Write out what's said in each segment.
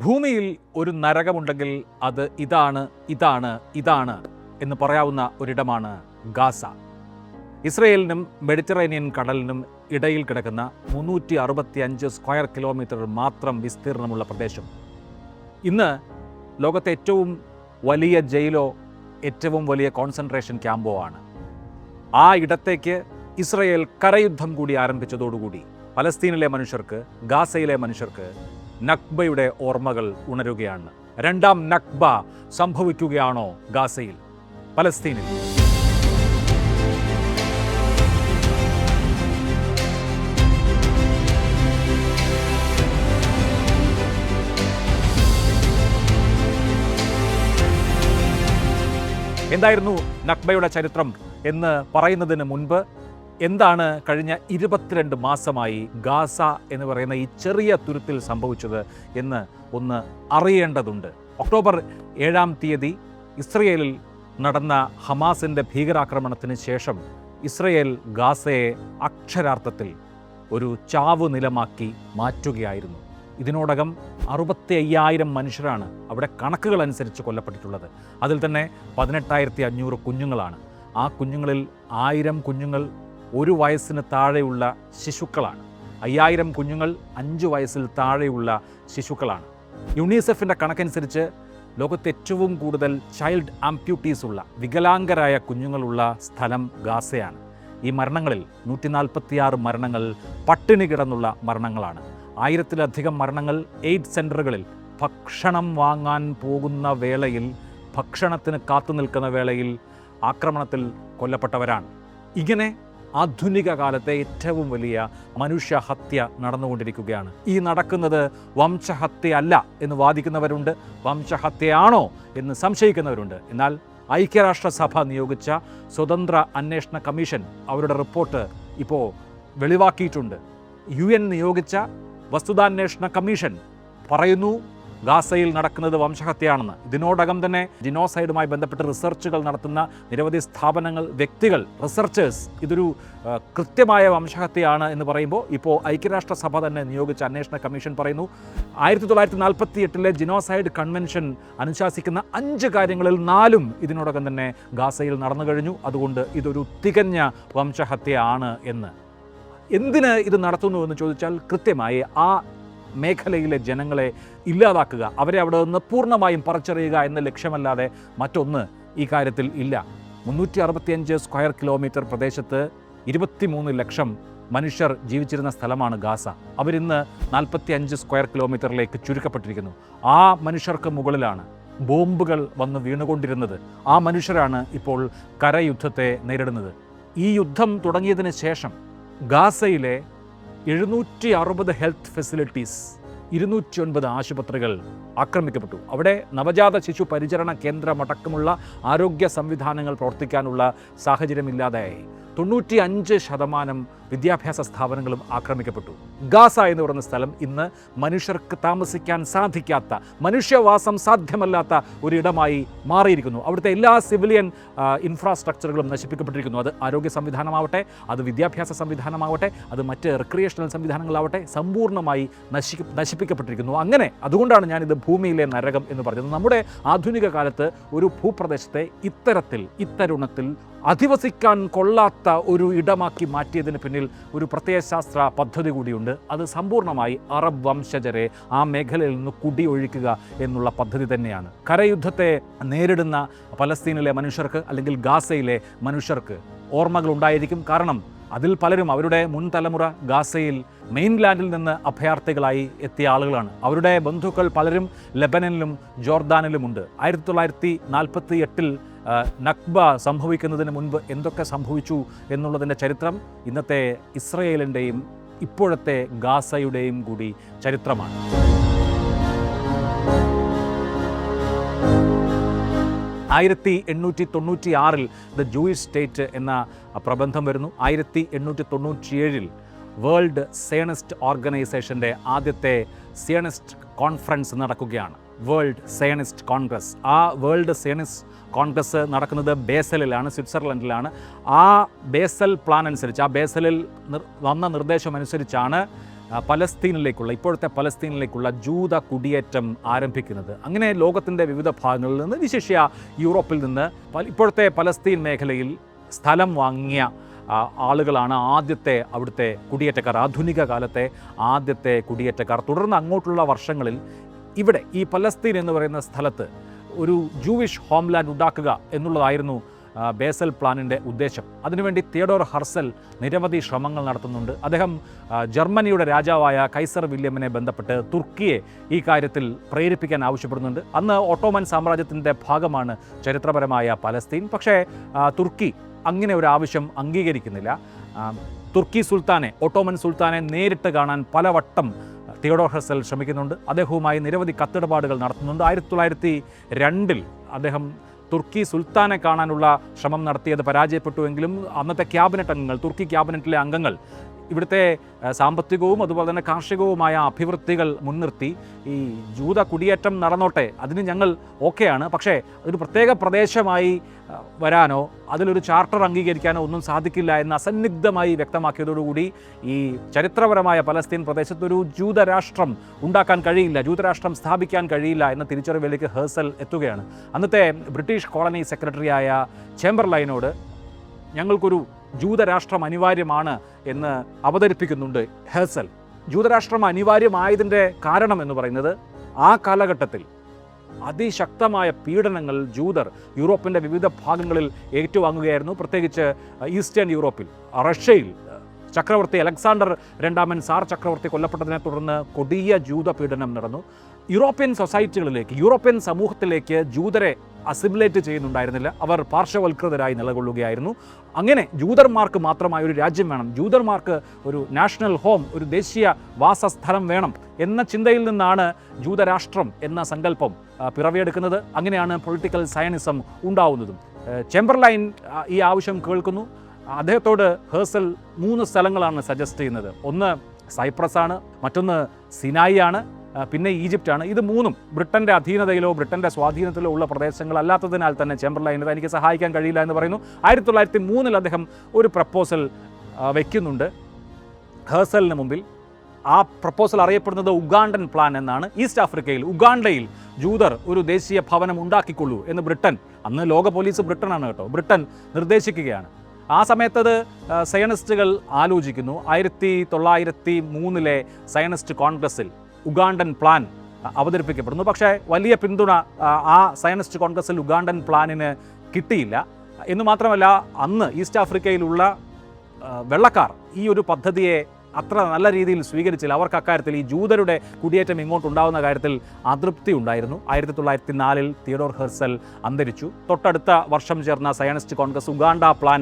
ഭൂമിയിൽ ഒരു നരകമുണ്ടെങ്കിൽ അത് ഇതാണ് എന്ന് പറയാവുന്ന ഒരിടമാണ് ഗാസ. ഇസ്രയേലിനും മെഡിറ്ററേനിയൻ കടലിനും ഇടയിൽ കിടക്കുന്ന 365 സ്ക്വയർ കിലോമീറ്റർ മാത്രം വിസ്തീർണമുള്ള പ്രദേശം. ഇന്ന് ലോകത്തെ ഏറ്റവും വലിയ ജയിലോ ഏറ്റവും വലിയ കോൺസെൻട്രേഷൻ ക്യാമ്പോ ആണ്. ആ ഇടത്തേക്ക് ഇസ്രയേൽ കരയുദ്ധം കൂടി ആരംഭിച്ചതോടുകൂടി പലസ്തീനിലെ മനുഷ്യർക്ക്, ഗാസയിലെ മനുഷ്യർക്ക് നക്ബയുടെ ഓർമ്മകൾ ഉണരുകയാണ്. രണ്ടാം നക്ബ സംഭവിക്കുകയാണോ ഗാസയിൽ, പലസ്തീനിൽ? എന്തായിരുന്നു നക്ബയുടെ ചരിത്രം എന്ന് പറയുന്നതിന് മുൻപ്, എന്താണ് കഴിഞ്ഞ 22 മാസമായി ഗാസ എന്ന് പറയുന്ന ഈ ചെറിയ തുരുത്തിൽ സംഭവിച്ചത് എന്ന് ഒന്ന് അറിയേണ്ടതുണ്ട്. ഒക്ടോബർ 7-ാം തീയതി ഇസ്രയേലിൽ നടന്ന ഹമാസിൻ്റെ ഭീകരാക്രമണത്തിന് ശേഷം ഇസ്രയേൽ ഗാസയെ അക്ഷരാർത്ഥത്തിൽ ഒരു ചാവു നിലമാക്കി മാറ്റുകയായിരുന്നു. ഇതിനോടകം 65,000 മനുഷ്യരാണ് അവിടെ കണക്കുകൾ അനുസരിച്ച് കൊല്ലപ്പെട്ടിട്ടുള്ളത്. അതിൽ തന്നെ 18,500 കുഞ്ഞുങ്ങളാണ്. ആ കുഞ്ഞുങ്ങളിൽ 1000 കുഞ്ഞുങ്ങൾ 1 വയസ്സിന് താഴെയുള്ള ശിശുക്കളാണ്. 5000 കുഞ്ഞുങ്ങൾ 5 വയസ്സിൽ താഴെയുള്ള ശിശുക്കളാണ്. യുണിസെഫിൻ്റെ കണക്കനുസരിച്ച് ലോകത്ത് ഏറ്റവും കൂടുതൽ ചൈൽഡ് ആംപ്യൂട്ടീസ് ഉള്ള, വികലാംഗരായ കുഞ്ഞുങ്ങളുള്ള സ്ഥലം ഗാസയാണ്. ഈ മരണങ്ങളിൽ 146 മരണങ്ങൾ പട്ടിണി കിടന്നുള്ള മരണങ്ങളാണ്. 1000-ലധികം മരണങ്ങൾ എയ്ഡ് സെൻ്ററുകളിൽ ഭക്ഷണം വാങ്ങാൻ പോകുന്ന വേളയിൽ, ഭക്ഷണത്തിന് കാത്തു നിൽക്കുന്ന വേളയിൽ ആക്രമണത്തിൽ കൊല്ലപ്പെട്ടവരാണ്. ഇങ്ങനെ ആധുനിക കാലത്തെ ഏറ്റവും വലിയ മനുഷ്യഹത്യ നടന്നുകൊണ്ടിരിക്കുകയാണ്. ഈ നടക്കുന്നത് വംശഹത്യയല്ല എന്ന് വാദിക്കുന്നവരുണ്ട്, വംശഹത്യയാണോ എന്ന് സംശയിക്കുന്നവരുണ്ട്. എന്നാൽ ഐക്യരാഷ്ട്രസഭ നിയോഗിച്ച സ്വതന്ത്ര അന്വേഷണ കമ്മീഷൻ അവരുടെ റിപ്പോർട്ട് ഇപ്പോൾ വെളിവാക്കിയിട്ടുണ്ട്. UN നിയോഗിച്ച വസ്തുതാന്വേഷണ കമ്മീഷൻ പറയുന്നു ഗാസയിൽ നടക്കുന്നത് വംശഹത്യയാണെന്ന്. ഇതിനോടകം തന്നെ ജിനോസൈഡുമായി ബന്ധപ്പെട്ട് റിസർച്ചുകൾ നടത്തുന്ന നിരവധി സ്ഥാപനങ്ങൾ, വ്യക്തികൾ, റിസർച്ചേഴ്സ് ഇതൊരു കൃത്യമായ വംശഹത്യയാണ് എന്ന് പറയുമ്പോൾ ഇപ്പോൾ ഐക്യരാഷ്ട്രസഭ തന്നെ നിയോഗിച്ച അന്വേഷണ കമ്മീഷൻ പറയുന്നു 1948-ലെ ജിനോസൈഡ് കൺവെൻഷൻ അനുശാസിക്കുന്ന 5 കാര്യങ്ങളിൽ 4 ഇതിനോടകം തന്നെ ഗാസയിൽ നടന്നു കഴിഞ്ഞു. അതുകൊണ്ട് ഇതൊരു തികഞ്ഞ വംശഹത്യയാണ് എന്ന്. എന്തിന് ഇത് നടത്തുന്നു എന്ന് ചോദിച്ചാൽ, കൃത്യമായി ആ മേഖലയിലെ ജനങ്ങളെ ഇല്ലാതാക്കുക, അവരെ അവിടെ നിന്ന് പൂർണ്ണമായും പറിച്ചെറിയുക എന്ന ലക്ഷ്യമല്ലാതെ മറ്റൊന്ന് ഈ കാര്യത്തിൽ ഇല്ല. 365 സ്ക്വയർ കിലോമീറ്റർ പ്രദേശത്ത് 23 ലക്ഷം മനുഷ്യർ ജീവിച്ചിരുന്ന സ്ഥലമാണ് ഗാസ. അവരിന്ന് 45 സ്ക്വയർ കിലോമീറ്ററിലേക്ക് ചുരുക്കപ്പെട്ടിരിക്കുന്നു. ആ മനുഷ്യർക്ക് മുകളിലാണ് ബോംബുകൾ വന്ന് വീണുകൊണ്ടിരുന്നത്. ആ മനുഷ്യരാണ് ഇപ്പോൾ കരയുദ്ധത്തെ നേരിടുന്നത്. ഈ യുദ്ധം തുടങ്ങിയതിന് ശേഷം ഗാസയിലെ 760 ഹെൽത്ത് ഫെസിലിറ്റീസ്, 209 ആശുപത്രികൾ ആക്രമിക്കപ്പെട്ടു. അവിടെ നവജാത ശിശു പരിചരണ കേന്ദ്രമടക്കമുള്ള ആരോഗ്യ സംവിധാനങ്ങൾ പ്രവർത്തിക്കാനുള്ള സാഹചര്യമില്ലാതായി. 95% വിദ്യാഭ്യാസ സ്ഥാപനങ്ങളും ആക്രമിക്കപ്പെട്ടു. ഗാസ എന്ന് പറയുന്ന സ്ഥലം ഇന്ന് മനുഷ്യർക്ക് താമസിക്കാൻ സാധിക്കാത്ത, മനുഷ്യവാസം സാധ്യമല്ലാത്ത ഒരിടമായി മാറിയിരിക്കുന്നു. അവിടുത്തെ എല്ലാ സിവിലിയൻ ഇൻഫ്രാസ്ട്രക്ചറുകളും നശിപ്പിക്കപ്പെട്ടിരിക്കുന്നു. അത് ആരോഗ്യ സംവിധാനമാവട്ടെ, അത് വിദ്യാഭ്യാസ സംവിധാനമാവട്ടെ, അത് മറ്റ് റിക്രിയേഷണൽ സംവിധാനങ്ങളാവട്ടെ, സമ്പൂർണ്ണമായി നശിപ്പിക്കപ്പെട്ടിരിക്കുന്നു. അങ്ങനെ അതുകൊണ്ടാണ് ഞാനിത് ഭൂമിയിലെ നരകം എന്ന് പറഞ്ഞത്. നമ്മുടെ ആധുനിക കാലത്ത് ഒരു ഭൂപ്രദേശത്തെ ഇത്തരുണത്തിൽ അധിവസിക്കാൻ കൊള്ളാത്ത ഒരു ഇടമാക്കി മാറ്റിയതിന് പിന്നിൽ ഒരു പ്രത്യയശാസ്ത്ര പദ്ധതി കൂടിയുണ്ട്. അത് സമ്പൂർണ്ണമായി അറബ് വംശജരെ ആ മേഖലയിൽ നിന്ന് കുടിയൊഴിക്കുക എന്നുള്ള പദ്ധതി തന്നെയാണ്. കരയുദ്ധത്തെ നേരിടുന്ന പലസ്തീനിലെ മനുഷ്യർക്ക്, അല്ലെങ്കിൽ ഗാസയിലെ മനുഷ്യർക്ക് ഓർമ്മകൾ ഉണ്ടായിരിക്കും. കാരണം അതിൽ പലരും, അവരുടെ മുൻ തലമുറ ഗാസയിൽ മെയിൻലാൻഡിൽ നിന്ന് അഭയാർത്ഥികളായി എത്തിയ ആളുകളാണ്. അവരുടെ ബന്ധുക്കൾ പലരും ലെബനനിലും ജോർദാനിലുമുണ്ട്. 1948-ൽ നക്ബ സംഭവിക്കുന്നതിന് മുൻപ് എന്തൊക്കെ സംഭവിച്ചു എന്നുള്ളതിൻ്റെ ചരിത്രം ഇന്നത്തെ ഇസ്രയേലിൻ്റെയും ഇപ്പോഴത്തെ ഗാസയുടെയും കൂടി ചരിത്രമാണ്. 1896-ൽ ദ ജൂയിഷ് സ്റ്റേറ്റ് എന്ന പ്രബന്ധം വരുന്നു. 1897-ൽ വേൾഡ് സയനിസ്റ്റ് ഓർഗനൈസേഷൻ്റെ ആദ്യത്തെ സയനിസ്റ്റ് കോൺഫറൻസ് നടക്കുകയാണ്, വേൾഡ് സയനിസ്റ്റ് കോൺഗ്രസ്. ആ വേൾഡ് സയനിസ്റ്റ് കോൺഗ്രസ് നടക്കുന്നത് ബേസലിലാണ്, സ്വിറ്റ്സർലൻഡിലാണ്. ആ ബേസൽ പ്ലാൻ അനുസരിച്ച്, ആ ബേസലിൽ വന്ന നിർദ്ദേശമനുസരിച്ചാണ് പലസ്തീനിലേക്കുള്ള ഇപ്പോഴത്തെ പലസ്തീനിലേക്കുള്ള ജൂത കുടിയേറ്റം ആരംഭിക്കുന്നത്. അങ്ങനെ ലോകത്തിൻ്റെ വിവിധ ഭാഗങ്ങളിൽ നിന്ന്, വിശേഷ്യ യൂറോപ്പിൽ നിന്ന് ഇപ്പോഴത്തെ പലസ്തീൻ മേഖലയിൽ സ്ഥലം വാങ്ങിയ ആളുകളാണ് ആദ്യത്തെ അവിടുത്തെ കുടിയേറ്റക്കാർ, ആധുനിക കാലത്തെ ആദ്യത്തെ കുടിയേറ്റക്കാർ. തുടർന്ന് അങ്ങോട്ടുള്ള വർഷങ്ങളിൽ ഇവിടെ ഈ പലസ്തീൻ എന്ന് പറയുന്ന സ്ഥലത്ത് ഒരു ജൂവിഷ് ഹോംലാൻഡ് ഉണ്ടാക്കുക എന്നുള്ളതായിരുന്നു ബേസൽ പ്ലാനിൻ്റെ ഉദ്ദേശം. അതിനുവേണ്ടി തിയഡോർ ഹെർസൽ നിരവധി ശ്രമങ്ങൾ നടത്തുന്നുണ്ട്. അദ്ദേഹം ജർമ്മനിയുടെ രാജാവായ കൈസർ വില്യമിനെ ബന്ധപ്പെട്ട് തുർക്കിയെ ഈ കാര്യത്തിൽ പ്രേരിപ്പിക്കാൻ ആവശ്യപ്പെടുന്നുണ്ട്. അന്ന് ഓട്ടോമൻ സാമ്രാജ്യത്തിൻ്റെ ഭാഗമാണ് ചരിത്രപരമായ പലസ്തീൻ. പക്ഷേ തുർക്കി അങ്ങനെ ഒരു ആവശ്യം അംഗീകരിക്കുന്നില്ല. തുർക്കി സുൽത്താനെ, ഓട്ടോമൻ സുൽത്താനെ നേരിട്ട് കാണാൻ പലവട്ടം തിയഡോർ ഹെർസൽ ശ്രമിക്കുന്നുണ്ട്. അദ്ദേഹവുമായി നിരവധി കത്തിടപാടുകൾ നടത്തുന്നുണ്ട്. 1902 അദ്ദേഹം തുർക്കി സുൽത്താനെ കാണാനുള്ള ശ്രമം നടത്തിയത് പരാജയപ്പെട്ടുവെങ്കിലും അന്നത്തെ ക്യാബിനറ്റ് അംഗങ്ങൾ, തുർക്കി ക്യാബിനറ്റിലെ അംഗങ്ങൾ ഇവിടുത്തെ സാമ്പത്തികവും അതുപോലെ തന്നെ കാർഷികവുമായ അഭിവൃദ്ധികൾ മുൻനിർത്തി ഈ ജൂത കുടിയേറ്റം നടന്നോട്ടെ, അതിന് ഞങ്ങൾ ഓക്കെയാണ്, പക്ഷേ അതൊരു പ്രത്യേക പ്രദേശമായി വരാനോ അതിലൊരു ചാർട്ടർ അംഗീകരിക്കാനോ ഒന്നും സാധിക്കില്ല എന്ന് അസന്നിഗ്ധമായി വ്യക്തമാക്കിയതോടുകൂടി ഈ ചരിത്രപരമായ പലസ്തീൻ പ്രദേശത്തൊരു ജൂതരാഷ്ട്രം ഉണ്ടാക്കാൻ കഴിയില്ല, ജൂതരാഷ്ട്രം സ്ഥാപിക്കാൻ കഴിയില്ല എന്ന തിരിച്ചറിവിലേക്ക് ഹെർസൽ എത്തുകയാണ്. അന്നത്തെ ബ്രിട്ടീഷ് കോളനി സെക്രട്ടറിയായ ചേംബർലൈനോട് ഞങ്ങൾക്കൊരു ജൂതരാഷ്ട്രം അനിവാര്യമാണ് എന്ന് അവതരിപ്പിക്കുന്നുണ്ട് ഹെർസൽ. ജൂതരാഷ്ട്രം അനിവാര്യമായതിൻ്റെ കാരണം എന്ന് പറയുന്നത് ആ കാലഘട്ടത്തിൽ അതിശക്തമായ പീഡനങ്ങൾ ജൂതർ യൂറോപ്പിൻ്റെ വിവിധ ഭാഗങ്ങളിൽ ഏറ്റുവാങ്ങുകയായിരുന്നു. പ്രത്യേകിച്ച് ഈസ്റ്റേൺ യൂറോപ്പിൽ, റഷ്യയിൽ ചക്രവർത്തി അലക്സാണ്ടർ രണ്ടാമൻ സാർ ചക്രവർത്തി കൊല്ലപ്പെട്ടതിനെ തുടർന്ന് കൊടിയ ജൂത പീഡനം നടന്നു. യൂറോപ്യൻ സൊസൈറ്റികളിലേക്ക്, യൂറോപ്യൻ സമൂഹത്തിലേക്ക് ജൂതരെ അസിമിലേറ്റ് ചെയ്യുന്നുണ്ടായിരുന്നില്ല. അവർ പാർശ്വവൽകൃതരായി നിലകൊള്ളുകയായിരുന്നു. അങ്ങനെ ജൂതന്മാർക്ക് മാത്രമായ ഒരു രാജ്യം വേണം, ജൂതന്മാർക്ക് ഒരു നാഷണൽ ഹോം, ഒരു ദേശീയ വാസസ്ഥലം വേണം എന്ന ചിന്തയിൽ നിന്നാണ് ജൂതരാഷ്ട്രം എന്ന സങ്കല്പം പിറവിയെടുക്കുന്നത്. അങ്ങനെയാണ് പൊളിറ്റിക്കൽ സയനിസം ഉണ്ടാവുന്നതും. ചേംബർലൈൻ ഈ ആവശ്യം കേൾക്കുന്നു. അദ്ദേഹത്തോട് ഹെർസൽ 3 സ്ഥലങ്ങളാണ് സജസ്റ്റ് ചെയ്യുന്നത്. ഒന്ന് സൈപ്രസ് ആണ്, മറ്റൊന്ന് സിനായി ആണ്, പിന്നെ ഈജിപ്റ്റാണ്. ഇത് 3ഉം ബ്രിട്ടൻ്റെ അധീനതയിലോ ബ്രിട്ടൻ്റെ സ്വാധീനത്തിലോ ഉള്ള പ്രദേശങ്ങളല്ലാത്തതിനാൽ തന്നെ ചേംബർലൈന് തനിക്ക് സഹായിക്കാൻ കഴിയില്ല എന്ന് പറയുന്നു. 1903 അദ്ദേഹം ഒരു പ്രപ്പോസൽ വയ്ക്കുന്നുണ്ട് ഹെർസലിന് മുമ്പിൽ. ആ പ്രപ്പോസൽ അറിയപ്പെടുന്നത് ഉഗാണ്ടൻ പ്ലാൻ എന്നാണ്. ഈസ്റ്റ് ആഫ്രിക്കയിൽ, ഉഗാണ്ടയിൽ ജൂതർ ഒരു ദേശീയ ഭവനം ഉണ്ടാക്കിക്കൊള്ളൂ എന്ന് ബ്രിട്ടൻ, അന്ന് ലോക പോലീസ് ബ്രിട്ടനാണ് കേട്ടോ, ബ്രിട്ടൻ നിർദ്ദേശിക്കുകയാണ്. ആ സമയത്തത് സയനിസ്റ്റുകൾ ആലോചിക്കുന്നു. 1903 സയനിസ്റ്റ് കോൺഗ്രസിൽ ഉഗാണ്ടൻ പ്ലാൻ അവതരിപ്പിക്കപ്പെടുന്നു. പക്ഷേ വലിയ പിന്തുണ ആ സയനിസ്റ്റ് കോൺഗ്രസിൽ ഉഗാണ്ടൻ പ്ലാനിന് കിട്ടിയില്ല. എന്ന് മാത്രമല്ല, അന്ന് ഈസ്റ്റ് ആഫ്രിക്കയിലുള്ള വെള്ളക്കാർ ഈ ഒരു പദ്ധതിയെ അത്ര നല്ല രീതിയിൽ സ്വീകരിച്ചില്ല. അവർക്ക് അക്കാര്യത്തിൽ ഈ ജൂതരുടെ കുടിയേറ്റം ഇങ്ങോട്ടുണ്ടാകുന്ന കാര്യത്തിൽ അതൃപ്തി ഉണ്ടായിരുന്നു. 1904 തിയഡോർ ഹെർസൽ അന്തരിച്ചു. തൊട്ടടുത്ത വർഷം ചേർന്ന സയനിസ്റ്റ് കോൺഗ്രസ് ഉഗാണ്ട പ്ലാൻ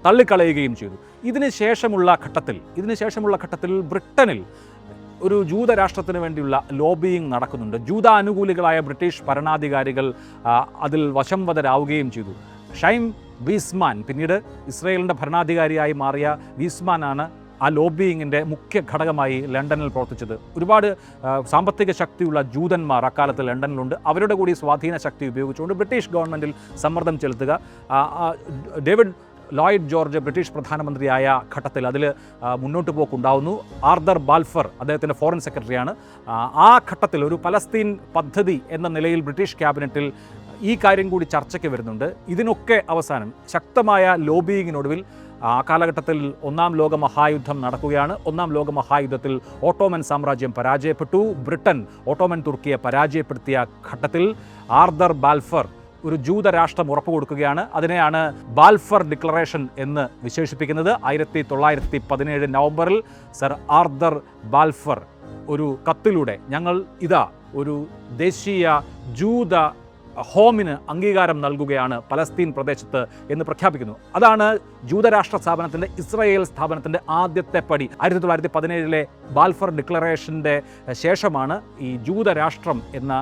തള്ളിക്കളയുകയും ചെയ്തു. ഇതിന് ശേഷമുള്ള ഘട്ടത്തിൽ ബ്രിട്ടനിൽ ഒരു ജൂതരാഷ്ട്രത്തിന് വേണ്ടിയുള്ള ലോബിയിങ് നടക്കുന്നുണ്ട്. ജൂത അനുകൂലികളായ ബ്രിട്ടീഷ് ഭരണാധികാരികൾ അതിൽ വശംവദരാവുകയും ചെയ്തു. ഷൈം വീസ്മാൻ, പിന്നീട് ഇസ്രയേലിൻ്റെ ഭരണാധികാരിയായി മാറിയ വീസ്മാനാണ് ആ ലോബിയിങ്ങിൻ്റെ മുഖ്യ ഘടകമായി ലണ്ടനിൽ പ്രവർത്തിച്ചത്. ഒരുപാട് സാമ്പത്തിക ശക്തിയുള്ള ജൂതന്മാർ അക്കാലത്ത് ലണ്ടനിലുണ്ട്. അവരുടെ കൂടി സ്വാധീന ശക്തി ഉപയോഗിച്ചുകൊണ്ട് ബ്രിട്ടീഷ് ഗവൺമെൻറ്റിൽ സമ്മർദ്ദം ചെലുത്തുക. ഡേവിഡ് ലോയിഡ് ജോർജ് ബ്രിട്ടീഷ് പ്രധാനമന്ത്രിയായ ഘട്ടത്തിൽ അതിൽ മുന്നോട്ട് പോക്കുണ്ടാവുന്നു. ആർതർ ബാൽഫർ അദ്ദേഹത്തിൻ്റെ ഫോറിൻ സെക്രട്ടറിയാണ്. ആ ഘട്ടത്തിൽ ഒരു പലസ്തീൻ പദ്ധതി എന്ന നിലയിൽ ബ്രിട്ടീഷ് ക്യാബിനറ്റിൽ ഈ കാര്യം കൂടി ചർച്ചയ്ക്ക് വരുന്നുണ്ട്. ഇതിനൊക്കെ അവസാനം ശക്തമായ ലോബിയിങ്ങിനൊടുവിൽ ആ കാലഘട്ടത്തിൽ 1-ാം ലോക മഹായുദ്ധം നടക്കുകയാണ്. 1-ാം ലോക മഹായുദ്ധത്തിൽ ഓട്ടോമൻ സാമ്രാജ്യം പരാജയപ്പെട്ടു. ബ്രിട്ടൻ ഓട്ടോമൻ തുർക്കിയെ പരാജയപ്പെടുത്തിയ ഘട്ടത്തിൽ ആർതർ ബാൽഫർ ഒരു ജൂതരാഷ്ട്രം ഉറപ്പുകൊടുക്കുകയാണ്. അതിനെയാണ് ബാൽഫർ ഡിക്ലറേഷൻ എന്ന് വിശേഷിപ്പിക്കുന്നത്. 1917 നവംബറിൽ സർ ആർതർ ബാൽഫർ ഒരു കത്തിലൂടെ ഞങ്ങൾ ഇതാ ഒരു ദേശീയ ജൂത ഹോമിന് അംഗീകാരം നൽകുകയാണ് പലസ്തീൻ പ്രദേശത്ത് എന്ന് പ്രഖ്യാപിക്കുന്നു. അതാണ് ജൂതരാഷ്ട്ര സ്ഥാപനത്തിൻ്റെ, ഇസ്രായേൽ സ്ഥാപനത്തിൻ്റെ ആദ്യത്തെ പടി. 1917 ബാൽഫർ ഡിക്ലറേഷൻ്റെ ശേഷമാണ് ഈ ജൂതരാഷ്ട്രം എന്ന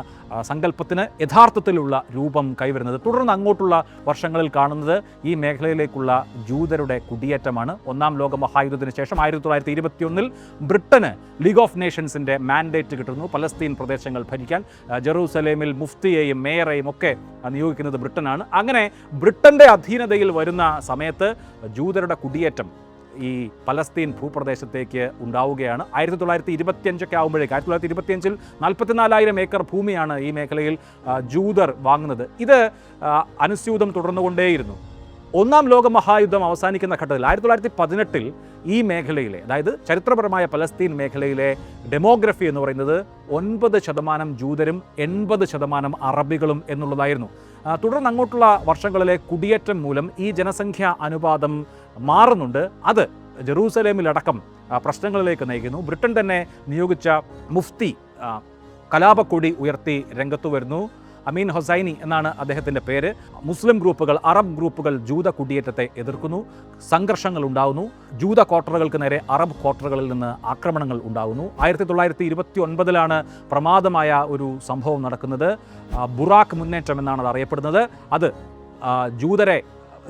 സങ്കല്പത്തിന് യഥാർത്ഥത്തിലുള്ള രൂപം കൈവരുന്നത്. തുടർന്ന് അങ്ങോട്ടുള്ള വർഷങ്ങളിൽ കാണുന്നത് ഈ മേഖലയിലേക്കുള്ള ജൂതരുടെ കുടിയേറ്റമാണ്. 1-ാം ലോക മഹായുദ്ധത്തിന് ശേഷം 1921 ബ്രിട്ടന് ലീഗ് ഓഫ് നേഷൻസിൻ്റെ മാൻഡേറ്റ് കിട്ടുന്നു പലസ്തീൻ പ്രദേശങ്ങൾ ഭരിക്കാൻ. ജെറൂസലേമിൽ മുഫ്തിയെയും മേയറെയും ഒക്കെ നിയോഗിക്കുന്നത് ബ്രിട്ടനാണ്. അങ്ങനെ ബ്രിട്ടൻ്റെ അധീനതയിൽ വരുന്ന സമയത്ത് ജൂതരുടെ കുടിയേറ്റം ഈ പലസ്തീൻ ഭൂപ്രദേശത്തേക്ക് ഉണ്ടാവുകയാണ്. 1925 ആകുമ്പോഴേക്ക് 1925 44,000 ഏക്കർ ഭൂമിയാണ് ഈ മേഖലയിൽ ജൂതർ വാങ്ങുന്നത്. ഇത് അനുസ്യൂതം തുടർന്നുകൊണ്ടേയിരുന്നു. ഒന്നാം ലോക മഹായുദ്ധം അവസാനിക്കുന്ന ഘട്ടത്തിൽ 1918 ഈ മേഖലയിലെ, അതായത് ചരിത്രപരമായ പലസ്തീൻ മേഖലയിലെ ഡെമോഗ്രഫി എന്ന് പറയുന്നത് 9% ജൂതരും 80% അറബികളും എന്നുള്ളതായിരുന്നു. തുടർന്ന് അങ്ങോട്ടുള്ള വർഷങ്ങളിലെ കുടിയേറ്റം മൂലം ഈ ജനസംഖ്യാ അനുപാതം മാറുന്നുണ്ട്. അത് ജെറൂസലേമിലടക്കം പ്രശ്നങ്ങളിലേക്ക് നയിക്കുന്നു. ബ്രിട്ടൻ തന്നെ നിയോഗിച്ച മുഫ്തി കലാപക്കൊടി ഉയർത്തി രംഗത്തു വരുന്നു. അമീൻ ഹൊസൈനി എന്നാണ് അദ്ദേഹത്തിൻ്റെ പേര്. മുസ്ലിം ഗ്രൂപ്പുകൾ, അറബ് ഗ്രൂപ്പുകൾ ജൂത കുടിയേറ്റത്തെ എതിർക്കുന്നു. സംഘർഷങ്ങൾ ഉണ്ടാകുന്നു. ജൂത ക്വാർട്ടറുകൾക്ക് നേരെ അറബ് ക്വാർട്ടറുകളിൽ നിന്ന് ആക്രമണങ്ങൾ ഉണ്ടാകുന്നു. 1929 പ്രമാദമായ ഒരു സംഭവം നടക്കുന്നത്. ബുറാക്ക് മുന്നേറ്റം എന്നാണ് അത് അറിയപ്പെടുന്നത്. അത് ജൂതരെ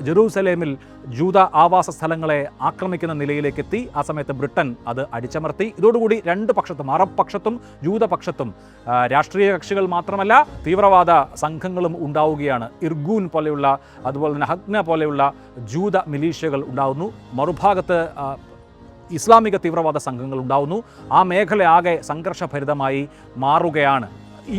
ജെറൂസലേമിൽ ജൂത ആവാസ സ്ഥലങ്ങളെ ആക്രമിക്കുന്ന നിലയിലേക്ക് എത്തി. ആ സമയത്ത് ബ്രിട്ടൻ അത് അടിച്ചമർത്തി. ഇതോടുകൂടി രണ്ട് പക്ഷത്തും, അറബ് പക്ഷത്തും ജൂതപക്ഷത്തും രാഷ്ട്രീയ കക്ഷികൾ മാത്രമല്ല തീവ്രവാദ സംഘങ്ങളും ഉണ്ടാവുകയാണ്. ഇർഗൂൻ പോലെയുള്ള, അതുപോലെ തന്നെ ഹഗ്ന പോലെയുള്ള ജൂത മിലീഷ്യകൾ ഉണ്ടാവുന്നു. മറുഭാഗത്ത് ഇസ്ലാമിക തീവ്രവാദ സംഘങ്ങൾ ഉണ്ടാവുന്നു. ആ മേഖല ആകെ സംഘർഷഭരിതമായി മാറുകയാണ്.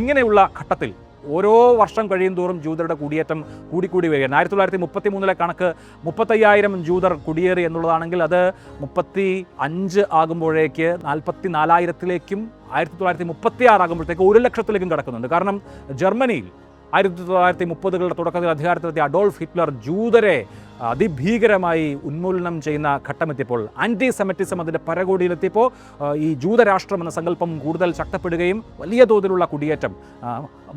ഇങ്ങനെയുള്ള ഘട്ടത്തിൽ ഓരോ വർഷം കഴിയും തോറും ജൂതരുടെ കുടിയേറ്റം കൂടിക്കൂടി വരികയാണ്. 1933 കണക്ക് 35,000 ജൂതർ കുടിയേറി എന്നുള്ളതാണെങ്കിൽ അത് 35 ആകുമ്പോഴേക്ക് 44,000-ലേക്കും 1936 ആകുമ്പോഴത്തേക്ക് 1,00,000-ലേക്കും കടക്കുന്നുണ്ട്. കാരണം ജർമ്മനിയിൽ 1930-കളുടെ തുടക്കത്തിൽ അധികാരത്തിലെത്തിയ അഡോൾഫ് ഹിറ്റ്ലർ ജൂതരെ അതിഭീകരമായി ഉന്മൂലനം ചെയ്യുന്ന ഘട്ടമെത്തിയപ്പോൾ, ആൻറ്റി സെമിറ്റിസം അതിൻ്റെ പരകോടിയിലെത്തിയപ്പോൾ ഈ ജൂതരാഷ്ട്രം എന്ന സങ്കല്പം കൂടുതൽ ശക്തപ്പെടുകയും വലിയ തോതിലുള്ള കുടിയേറ്റം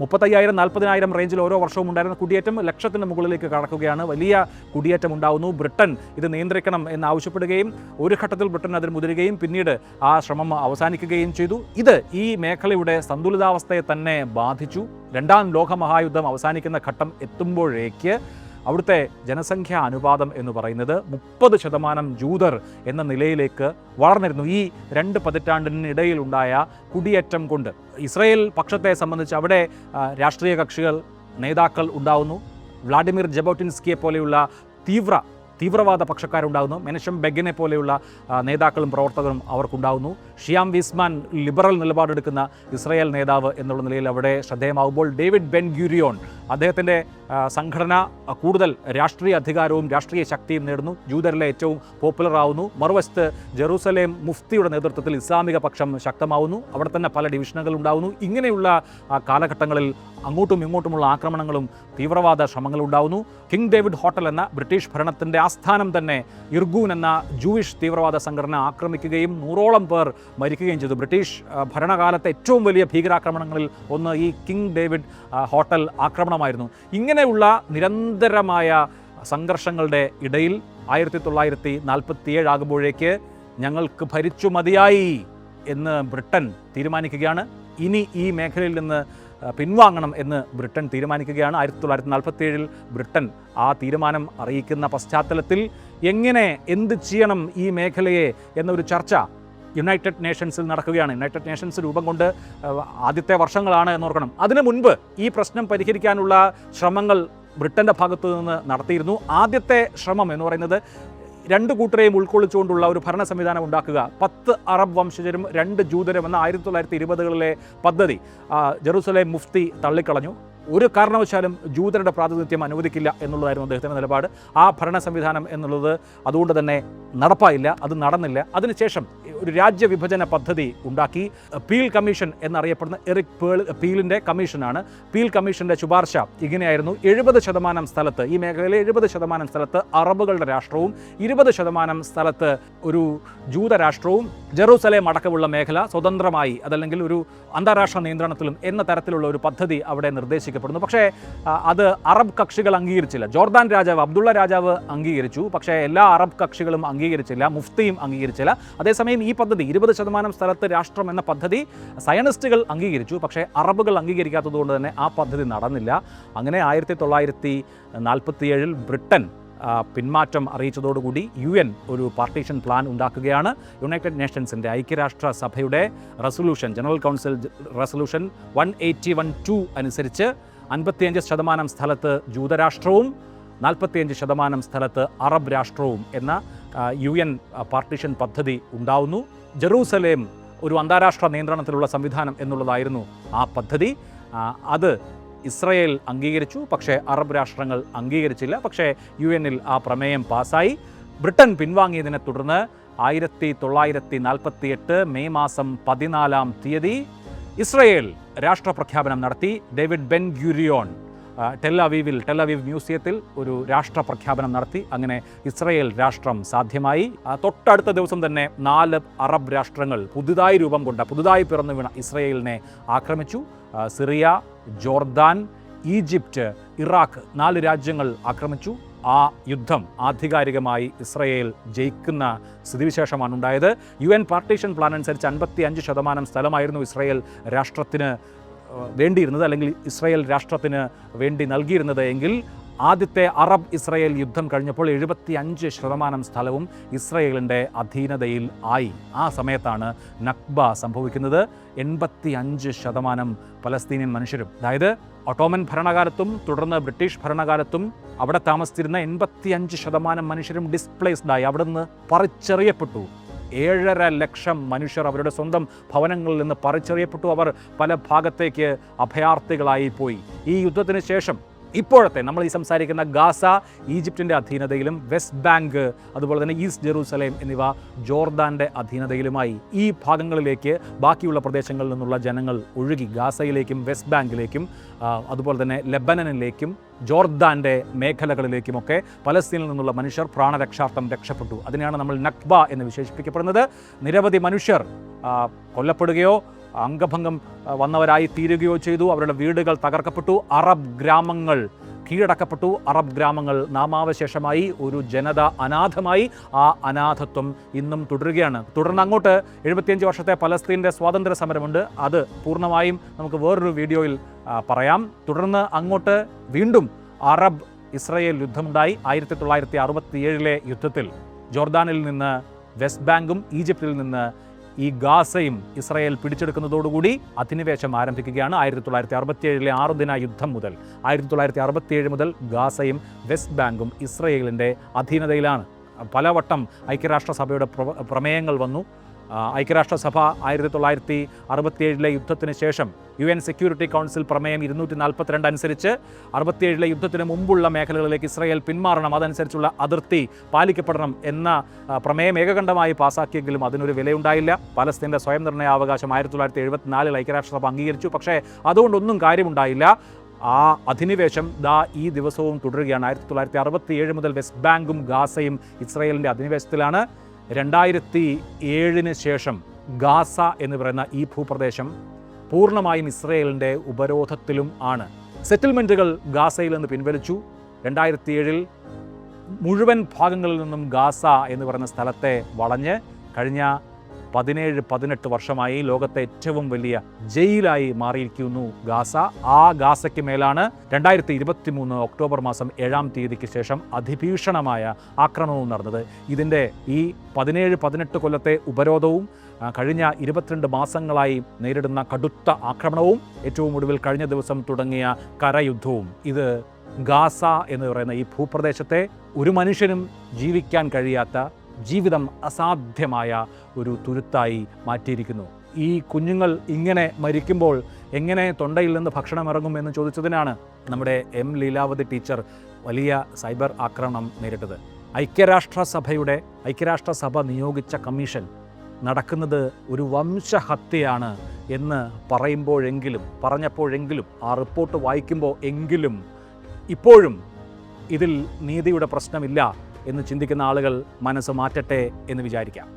35,000-40,000 റേഞ്ചിൽ ഓരോ വർഷവും ഉണ്ടായിരുന്ന കുടിയേറ്റം ലക്ഷത്തിന് മുകളിലേക്ക് കടക്കുകയാണ്. വലിയ കുടിയേറ്റം ഉണ്ടാകുന്നു. ബ്രിട്ടൻ ഇത് നിയന്ത്രിക്കണം എന്നാവശ്യപ്പെടുകയും ഒരു ഘട്ടത്തിൽ ബ്രിട്ടൻ അതിന് മുതിരുകയും പിന്നീട് ആ ശ്രമം അവസാനിക്കുകയും ചെയ്തു. ഇത് ഈ മേഖലയുടെ സന്തുലിതാവസ്ഥയെ തന്നെ ബാധിച്ചു. രണ്ടാം ലോകമഹായുദ്ധം അവസാനിക്കുന്ന ഘട്ടം എത്തുമ്പോഴേക്ക് അവിടുത്തെ ജനസംഖ്യാ അനുപാതം എന്ന് പറയുന്നത് 30% ജൂതർ എന്ന നിലയിലേക്ക് വളർന്നിരുന്നു. ഈ 2 പതിറ്റാണ്ടിനിടയിലുണ്ടായ കുടിയേറ്റം കൊണ്ട് ഇസ്രായേൽ പക്ഷത്തെ സംബന്ധിച്ച് അവിടെ രാഷ്ട്രീയ കക്ഷികൾ, നേതാക്കൾ ഉണ്ടാവുന്നു. വ്ളാഡിമിർ ജബോട്ടിൻസ്കിയെ പോലെയുള്ള തീവ്രവാദ പക്ഷക്കാരുണ്ടാകുന്നു. മെനഷം ബെഗിനെ പോലെയുള്ള നേതാക്കളും പ്രവർത്തകരും അവർക്കുണ്ടാകുന്നു. ഷിയാം വീസ്മാൻ ലിബറൽ നിലപാടെടുക്കുന്ന ഇസ്രായേൽ നേതാവ് എന്നുള്ള നിലയിൽ അവിടെ ശ്രദ്ധേയമാകുമ്പോൾ, ഡേവിഡ് ബെൻ ഗൂരിയോൺ അദ്ദേഹത്തിൻ്റെ സംഘടന കൂടുതൽ രാഷ്ട്രീയ അധികാരവും രാഷ്ട്രീയ ശക്തിയും നേടുന്നു. ജൂതരിലെ ഏറ്റവും പോപ്പുലർ ആവുന്നു. മറുവശത്ത് ജെറൂസലേം മുഫ്തിയുടെ നേതൃത്വത്തിൽ ഇസ്ലാമിക പക്ഷം ശക്തമാവുന്നു. അവിടെ തന്നെ പല ഡിവിഷനുകൾ ഉണ്ടാവുന്നു. ഇങ്ങനെയുള്ള കാലഘട്ടങ്ങളിൽ അങ്ങോട്ടും ഇങ്ങോട്ടുമുള്ള ആക്രമണങ്ങളും തീവ്രവാദ ശ്രമങ്ങളുണ്ടാവുന്നു. കിങ് ഡേവിഡ് ഹോട്ടൽ എന്ന ബ്രിട്ടീഷ് ഭരണത്തിൻ്റെ ആസ്ഥാനം തന്നെ ഇർഗൂൻ എന്ന ജൂയിഷ് തീവ്രവാദ സംഘടന ആക്രമിക്കുകയും 100ഓളം പേർ മരിക്കുകയും ചെയ്തു. ബ്രിട്ടീഷ് ഭരണകാലത്തെ ഏറ്റവും വലിയ ഭീകരാക്രമണങ്ങളിൽ ഒന്ന് ഈ കിങ് ഡേവിഡ് ഹോട്ടൽ ആക്രമണമായിരുന്നു. ഇങ്ങനെയുള്ള നിരന്തരമായ സംഘർഷങ്ങളുടെ ഇടയിൽ 1947 ആകുമ്പോഴേക്ക് ഞങ്ങൾക്ക് ഭരിച്ചു മതിയായി എന്ന് ബ്രിട്ടൻ തീരുമാനിക്കുകയാണ്. ഇനി ഈ മേഖലയിൽ നിന്ന് പിൻവാങ്ങണം എന്ന് ബ്രിട്ടൻ തീരുമാനിക്കുകയാണ്. 1947 ബ്രിട്ടൻ ആ തീരുമാനം അറിയിക്കുന്ന പശ്ചാത്തലത്തിൽ എങ്ങനെ എന്ത് ചെയ്യണം ഈ മേഖലയെ എന്നൊരു ചർച്ച യുണൈറ്റഡ് നേഷൻസിൽ നടക്കുകയാണ്. യുണൈറ്റഡ് നേഷൻസ് രൂപം കൊണ്ട് ആദ്യത്തെ വർഷങ്ങളാണ് എന്നോർക്കണം. അതിനു മുൻപ് ഈ പ്രശ്നം പരിഹരിക്കാനുള്ള ശ്രമങ്ങൾ ബ്രിട്ടൻ്റെ ഭാഗത്തു നിന്ന് നടത്തിയിരുന്നു. ആദ്യത്തെ ശ്രമം എന്ന് പറയുന്നത് 2 കൂട്ടരെയും ഉൾക്കൊള്ളിച്ചുകൊണ്ടുള്ള ഒരു ഭരണ സംവിധാനം ഉണ്ടാക്കുക. 10 അറബ് വംശജരും 2 ജൂതരും എന്ന 1920-കളിലെ പദ്ധതി ജെറൂസലേം മുഫ്തി തള്ളിക്കളഞ്ഞു. ഒരു കാരണവശാലും ജൂതരുടെ പ്രാതിനിധ്യം അനുവദിക്കില്ല എന്നുള്ളതായിരുന്നു അദ്ദേഹത്തിൻ്റെ നിലപാട്. ആ ഭരണ സംവിധാനം എന്നുള്ളത് അതുകൊണ്ട് തന്നെ നടപ്പായില്ല, അത് നടന്നില്ല. അതിനുശേഷം ഒരു രാജ്യവിഭജന പദ്ധതി ഉണ്ടാക്കി. പീൽ കമ്മീഷൻ എന്നറിയപ്പെടുന്ന എറിക് പീലിൻ്റെ കമ്മീഷനാണ്. പീൽ കമ്മീഷൻ്റെ ശുപാർശ ഇങ്ങനെയായിരുന്നു: 70% സ്ഥലത്ത്, ഈ മേഖലയിലെ 70% സ്ഥലത്ത് അറബുകളുടെ രാഷ്ട്രവും 20% സ്ഥലത്ത് ഒരു ജൂതരാഷ്ട്രവും ജെറൂസലേം അടക്കമുള്ള മേഖല സ്വതന്ത്രമായി, അതല്ലെങ്കിൽ ഒരു അന്താരാഷ്ട്ര നിയന്ത്രണത്തിലും എന്ന തരത്തിലുള്ള ഒരു പദ്ധതി അവിടെ നിർദ്ദേശിക്കപ്പെടുന്നു. പക്ഷേ അത് അറബ് കക്ഷികൾ അംഗീകരിച്ചില്ല. ജോർദാൻ രാജാവ് അബ്ദുള്ള രാജാവ് അംഗീകരിച്ചു, പക്ഷേ എല്ലാ അറബ് കക്ഷികളും അംഗീകരിച്ചില്ല, മുഫ്തിയും അംഗീകരിച്ചില്ല. അതേസമയം ഈ പദ്ധതി 20% സ്ഥലത്ത് രാഷ്ട്രം എന്ന പദ്ധതി സയനിസ്റ്റുകൾ അംഗീകരിച്ചു, പക്ഷേ അറബുകൾ അംഗീകരിക്കാത്തതുകൊണ്ട് തന്നെ ആ പദ്ധതി നടന്നില്ല. അങ്ങനെ 1947 ബ്രിട്ടൻ പിന്മാറ്റം അറിയിച്ചതോടുകൂടി UN ഒരു പാർട്ടീഷൻ പ്ലാൻ ഉണ്ടാക്കുകയാണ്. യുണൈറ്റഡ് നേഷൻസിൻ്റെ ഐക്യരാഷ്ട്ര സഭയുടെ റെസൊല്യൂഷൻ, ജനറൽ കൗൺസിൽ റെസൊല്യൂഷൻ 181-2 അനുസരിച്ച് 55% സ്ഥലത്ത് ജൂതരാഷ്ട്രവും 45% സ്ഥലത്ത് അറബ് രാഷ്ട്രവും എന്ന UN പാർട്ടീഷൻ പദ്ധതി ഉണ്ടാവുന്നു. ജെറൂസലേം ഒരു അന്താരാഷ്ട്ര നിയന്ത്രണത്തിലുള്ള സംവിധാനം എന്നുള്ളതായിരുന്നു ആ പദ്ധതി. അത് ഇസ്രയേൽ അംഗീകരിച്ചു, പക്ഷേ അറബ് രാഷ്ട്രങ്ങൾ അംഗീകരിച്ചില്ല. പക്ഷേ UN ആ പ്രമേയം പാസ്സായി. ബ്രിട്ടൻ പിൻവാങ്ങിയതിനെ തുടർന്ന് 1948 മെയ് മാസം 14 ഇസ്രയേൽ രാഷ്ട്രപ്രഖ്യാപനം നടത്തി. David Ben Gurion Tel Aviv മ്യൂസിയത്തിൽ ഒരു രാഷ്ട്രപ്രഖ്യാപനം നടത്തി. അങ്ങനെ ഇസ്രയേൽ രാഷ്ട്രം സാധ്യമായി. തൊട്ടടുത്ത ദിവസം തന്നെ 4 അറബ് രാഷ്ട്രങ്ങൾ പുതുതായി പിറന്നു വീണ ഇസ്രയേലിനെ ആക്രമിച്ചു. സിറിയ, ജോർദാൻ, ഈജിപ്റ്റ്, ഇറാഖ് 4 രാജ്യങ്ങൾ ആക്രമിച്ചു. ആ യുദ്ധം ആധികാരികമായി ഇസ്രയേൽ ജയിക്കുന്ന സ്ഥിതിവിശേഷമാണ് ഉണ്ടായത്. UN പാർട്ടീഷൻ പ്ലാൻ അനുസരിച്ച് 55% സ്ഥലമായിരുന്നു ഇസ്രയേൽ രാഷ്ട്രത്തിന് വേണ്ടിയിരുന്നത്, അല്ലെങ്കിൽ ഇസ്രയേൽ രാഷ്ട്രത്തിന് വേണ്ടി നൽകിയിരുന്നത്. എങ്കിൽ ആദ്യത്തെ അറബ് ഇസ്രയേൽ യുദ്ധം കഴിഞ്ഞപ്പോൾ 75% സ്ഥലവും ഇസ്രയേലിൻ്റെ അധീനതയിൽ ആയി. ആ സമയത്താണ് നക്ബ സംഭവിക്കുന്നത്. 85% പലസ്തീനിയൻ മനുഷ്യരും, അതായത് ഒട്ടോമൻ ഭരണകാലത്തും തുടർന്ന് ബ്രിട്ടീഷ് ഭരണകാലത്തും അവിടെ താമസിച്ചിരുന്ന 85% മനുഷ്യരും ഡിസ്പ്ലേസ്ഡായി, അവിടെ നിന്ന് പറിച്ചെറിയപ്പെട്ടു. 7.5 ലക്ഷം മനുഷ്യർ അവരുടെ സ്വന്തം ഭവനങ്ങളിൽ നിന്ന് പറിച്ചെറിയപ്പെട്ടു. അവർ പല ഭാഗത്തേക്ക് അഭയാർത്ഥികളായി പോയി. ഈ യുദ്ധത്തിന് ശേഷം ഇപ്പോഴത്തെ നമ്മൾ ഈ സംസാരിക്കുന്ന ഗാസ ഈജിപ്തിൻ്റെ അധീനതയിലും, വെസ്റ്റ് ബാങ്ക് അതുപോലെ തന്നെ ഈസ്റ്റ് ജെറൂസലേം എന്നിവ ജോർദാൻ്റെ അധീനതയിലുമായി. ഈ ഭാഗങ്ങളിലേക്ക് ബാക്കിയുള്ള പ്രദേശങ്ങളിൽ നിന്നുള്ള ജനങ്ങൾ ഒഴുകി ഗാസയിലേക്കും വെസ്റ്റ് ബാങ്കിലേക്കും അതുപോലെ തന്നെ ലെബനനിലേക്കും ജോർദാൻ്റെ മേഖലകളിലേക്കുമൊക്കെ പലസ്തീനിൽ നിന്നുള്ള മനുഷ്യർ പ്രാണരക്ഷാർത്ഥം രക്ഷപ്പെട്ടു. അതിനെയാണ് നമ്മൾ നക്ബ എന്ന് വിശേഷിപ്പിക്കപ്പെടുന്നത്. നിരവധി മനുഷ്യർ കൊല്ലപ്പെടുകയോ അംഗഭംഗം വന്നവരായി തീരുകയോ ചെയ്തു. അവരുടെ വീടുകൾ തകർക്കപ്പെട്ടു. അറബ് ഗ്രാമങ്ങൾ കീഴടക്കപ്പെട്ടു. അറബ് ഗ്രാമങ്ങൾ നാമാവശേഷമായി. ഒരു ജനത അനാഥമായി. ആ അനാഥത്വം ഇന്നും തുടരുകയാണ്. തുടർന്ന് അങ്ങോട്ട് 75 വർഷത്തെ പലസ്തീൻ്റെ സ്വാതന്ത്ര്യ സമരമുണ്ട്. അത് പൂർണ്ണമായും നമുക്ക് വേറൊരു വീഡിയോയിൽ പറയാം. തുടർന്ന് അങ്ങോട്ട് വീണ്ടും അറബ് ഇസ്രയേൽ യുദ്ധമുണ്ടായി. 1967 യുദ്ധത്തിൽ ജോർദാനിൽ നിന്ന് വെസ്റ്റ് ബാങ്കും ഈജിപ്തിൽ നിന്ന് ഈ ഗാസയും ഇസ്രയേൽ പിടിച്ചെടുക്കുന്നതോടുകൂടി അധിനിവേശം ആരംഭിക്കുകയാണ്. 1967 6 ദിന യുദ്ധം മുതൽ 1967 മുതൽ ഗാസയും വെസ്റ്റ് ബാങ്കും ഇസ്രയേലിൻ്റെ അധീനതയിലാണ്. പലവട്ടം ഐക്യരാഷ്ട്രസഭയുടെ പ്രമേയങ്ങൾ വന്നു. ഐക്യരാഷ്ട്രസഭ 1967 യുദ്ധത്തിന് ശേഷം UN സെക്യൂരിറ്റി കൗൺസിൽ പ്രമേയം 242 അനുസരിച്ച് 67 യുദ്ധത്തിന് മുമ്പുള്ള മേഖലകളിലേക്ക് ഇസ്രയേൽ പിന്മാറണം, അതനുസരിച്ചുള്ള അതിർത്തി പാലിക്കപ്പെടണം എന്ന പ്രമേയം ഏകകണ്ഠമായി പാസാക്കിയെങ്കിലും അതിനൊരു വിലയുണ്ടായില്ല. പലസ്തീൻ്റെ സ്വയം നിർണ്ണയാവകാശം 1974 ഐക്യരാഷ്ട്രസഭ അംഗീകരിച്ചു. പക്ഷേ അതുകൊണ്ടൊന്നും കാര്യമുണ്ടായില്ല. ആ അധിനിവേശം ഈ ദിവസവും തുടരുകയാണ്. 1967 മുതൽ വെസ്റ്റ് ബാങ്കും ഗാസയും ഇസ്രയേലിൻ്റെ അധിനിവേശത്തിലാണ്. 2007 ശേഷം ഗാസ എന്ന് പറയുന്ന ഈ ഭൂപ്രദേശം പൂർണ്ണമായും ഇസ്രയേലിൻ്റെ ഉപരോധത്തിലും ആണ്. സെറ്റിൽമെൻറ്റുകൾ ഗാസയിൽ നിന്ന് പിൻവലിച്ചു. 2007 മുഴുവൻ ഭാഗങ്ങളിൽ നിന്നും ഗാസ എന്ന് പറയുന്ന സ്ഥലത്തെ വളഞ്ഞ് കഴിഞ്ഞ 17-18 വർഷമായി ലോകത്തെ ഏറ്റവും വലിയ ജയിലായി മാറിയിരിക്കുന്നു ഗാസ. ആ ഗാസയ്ക്ക് മേലാണ് 2023 ഒക്ടോബർ മാസം 7 ശേഷം അതിഭീഷണമായ ആക്രമണവും നടന്നത്. ഇതിൻ്റെ ഈ 17-18 കൊല്ലത്തെ ഉപരോധവും കഴിഞ്ഞ 22 മാസങ്ങളായി നേരിടുന്ന കടുത്ത ആക്രമണവും ഏറ്റവും ഒടുവിൽ കഴിഞ്ഞ ദിവസം തുടങ്ങിയ കരയുദ്ധവും ഇത് ഗാസ എന്ന് പറയുന്ന ഈ ഭൂപ്രദേശത്തെ ഒരു മനുഷ്യനും ജീവിക്കാൻ കഴിയാത്ത, ജീവിതം അസാധ്യമായ ഒരു തുരുത്തായി മാറ്റിയിരിക്കുന്നു. ഈ കുഞ്ഞുങ്ങൾ ഇങ്ങനെ മരിക്കുമ്പോൾ എങ്ങനെ തൊണ്ടയിൽ നിന്ന് ഭക്ഷണം ഇറങ്ങും എന്ന് ചോദിച്ചതിനാണ് നമ്മുടെ M. ലീലാവതി ടീച്ചർ വലിയ സൈബർ ആക്രമണം നേരിട്ടത്. ഐക്യരാഷ്ട്രസഭ നിയോഗിച്ച കമ്മീഷൻ നടക്കുന്നത് ഒരു വംശഹത്യയാണ് എന്ന് പറഞ്ഞപ്പോഴെങ്കിലും ആ റിപ്പോർട്ട് വായിക്കുമ്പോൾ എങ്കിലും ഇപ്പോഴും ഇതിൽ നീതിയുടെ പ്രശ്നമില്ല എന്ന് ചിന്തിക്കുന്ന ആളുകൾ മനസ്സ് മാറ്റട്ടെ എന്ന് വിചാരിക്കാം.